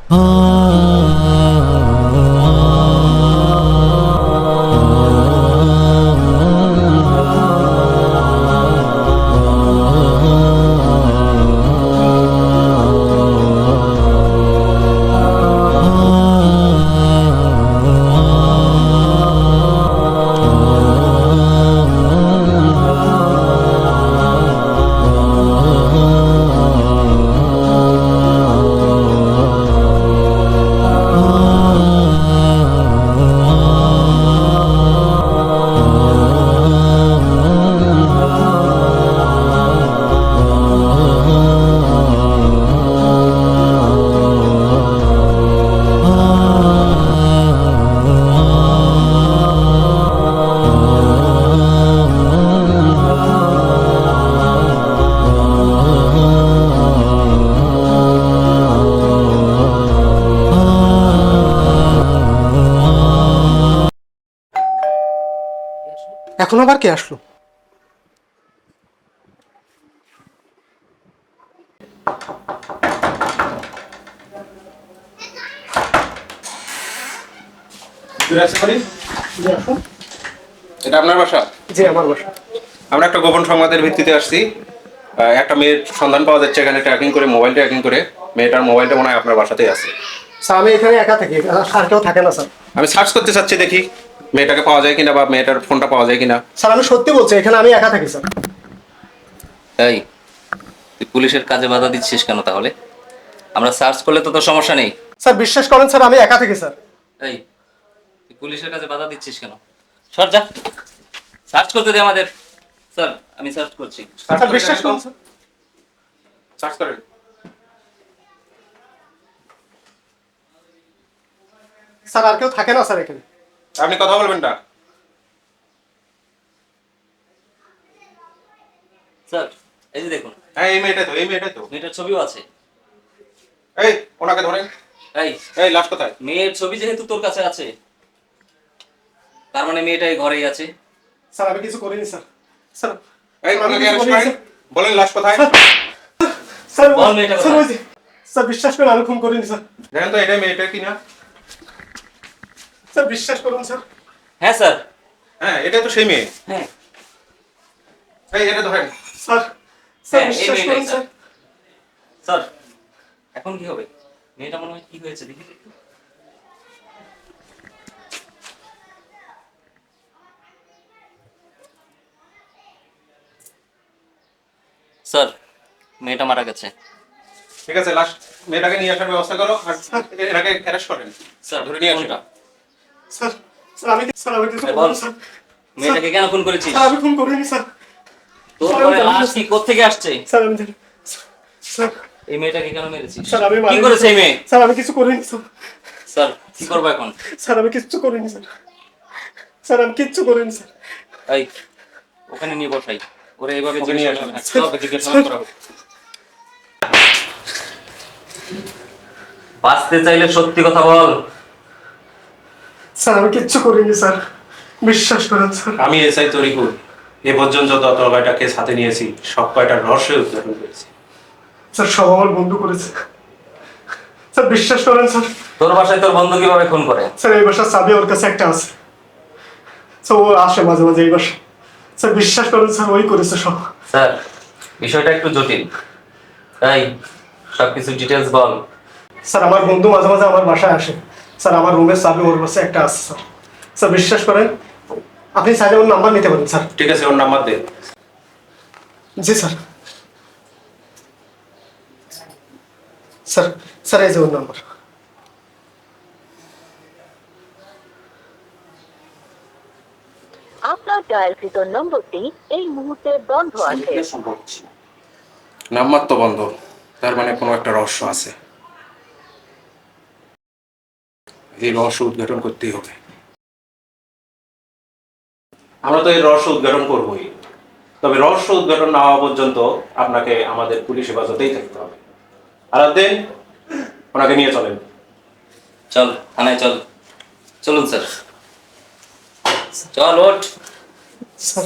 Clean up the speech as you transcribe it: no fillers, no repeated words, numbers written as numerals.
এখন আবার কে আসলো? এটা আপনার বাসা? জি আমার বাসা। আমরা একটা গোপন সংবাদের ভিত্তিতে আসছি। একটা মেয়ের সন্ধান পাওয়া যাচ্ছে এখানে, ট্র্যাকিং করে, মোবাইল ট্র্যাকিং করে। মেয়েটার মোবাইলটা মনে হয় আপনার বাসাতেই আছে। স্যার আমি এখানে একা থাকি, স্যার কেউ থাকে না স্যার। আমি সার্চ করতে চাচ্ছি, দেখি মেয়েটাকে পাওয়া যায় কিনা বা মেয়েটার ফোনটা পাওয়া যায় কিনা। স্যার আমি সত্যি বলছি, এখানে আমি একা থাকি স্যার। তাই তুই পুলিশের কাজে বাধা দিচ্ছিস কেন তাহলে? আমরা সার্চ করলে তো তোর সমস্যা নেই। স্যার বিশ্বাস করেন স্যার, আমি একা থাকি স্যার। এই তুই পুলিশের কাজে বাধা দিচ্ছিস কেন? সর যা, সার্চ করতে দে আমাদের। স্যার আমি সার্চ করছি। স্যার বিশ্বাস করুন স্যার। সার্চ করেন। স্যার আর কেউ থাকে না স্যার এখানে। আপনি কথা বলবেন না। স্যার এই যে দেখুন। হ্যাঁ এই মেয়েটাই তো। মেয়েটার ছবিও আছে। এই ওনাকে ধরেন। এই লাশ কোথায়? মেয়ের ছবি যেহেতু তোর কাছে আছে, তার মানে মেয়েটা এই ঘরেই আছে। স্যার আমি কিছু করিনি স্যার। স্যার এই ওনাকে অ্যারেস্ট করেন। বলেন লাশ কোথায়? স্যার বল মেয়েটা কোথায়? স্যার বিশ্বাস করুন আমি খুন করিনি স্যার। দেখেন তো এটা মেয়েটা কিনা। স্যার বিশ্বাস করুন স্যার। হ্যাঁ স্যার। হ্যাঁ এটা তো সেই মেয়ে। হ্যাঁ এই এটা ধরেন। স্যার স্যার হ্যাঁ, এই বিশ্বাস মেয়েটাই করুন স্যার। স্যার। স্যার এখন কি হবে? মেয়েটা মনে হয় কি হয়েছে দেখি তো একটু। স্যার মেয়েটা মারা গেছে। ঠিক আছে, লাশ মেয়েটাকে নিয়ে আসার ব্যবস্থা করো আর এটাকে অ্যারেস্ট করেন। স্যার ধরে নিয়ে আসুন। কোনটা? স্যার স্যার আমি কিছু এই বল, করিনি স্যার। মেয়েটাকে কেন খুন করেছিস? স্যার আমি খুন করিনি স্যার। তোর স্যার, ঘরে আমি লাশ জানি কি কোত্থেকে আসছে? স্যার আমি জানি। স্যার এই মেয়েটাকে কেন মেরেছিস? স্যার আমি কি মারিনি। করেছে এই মেয়ে? স্যার আমি কিছু করিনি স্যার। স্যার কি করবো এখন? স্যার আমি কিচ্ছু করিনি স্যার। স্যার আমি কিচ্ছু করিনি স্যার। এই ওখানে নিয়ে বসাই, ওরে এইভাবে ওকে নিয়ে জিজ্ঞাসা আসুন। সব জিজ্ঞাসাবাদ করা হবে। বাঁচতে চাইলে সত্যি কথা বল। স্যার আমি কিচ্ছু করিনি স্যার, বিশ্বাস করেন স্যার। আমি এসআই তরিকুল এ পর্যন্ত যত কয়টা কেস হাতে নিয়েছি সব কয়টা রহস্য উদ্ঘাটন করেছি। স্যার সব আমার বন্ধু করেছে স্যার, বিশ্বাস করেন স্যার। তোর বাসায় তোর বন্ধু কিভাবে খুন করে? স্যার এই বাসার চাবি ওর কাছে একটা আছে স্যার, ও আসে মাঝে মাঝে এই বাসায়। স্যার বিশ্বাস করেন স্যার, ওই করেছে সব। স্যার বিষয়টা একটু জটিল, তাই সবকিছু ডিটেলস বল। স্যার আমার বন্ধু মাঝে মাঝে আমার বাসায় আসে স্যার, আমার রুমের চাবি ওর কাছে একটা আছে স্যার। স্যার বিশ্বাস করেন, আপনি চাইলে ওর নাম্বার নিতে পারেন স্যার। ঠিক আছে, ওর নাম্বার দে। জি স্যার। স্যার স্যার এই যে ওর নাম্বার। আপনার ডায়ালকৃত নম্বরটি এই মুহূর্তে বন্ধ আছে। নাম্বার তো বন্ধ, তার মানে কোনো একটা রহস্য আছে। এই রহস্য উদ্ঘাটন করতেই হবে। আমরা তো এই রহস্য উদ্ঘাটন করবই, তবে রহস্য উদ্ঘাটন না হওয়া পর্যন্ত আপনাকে আমাদের পুলিশ হেফাজতেই থাকতে হবে। আলাউদ্দিন, ওনাকে নিয়ে চলেন। চল থানায় চল। চলুন স্যার, চল ওঠ। স্যার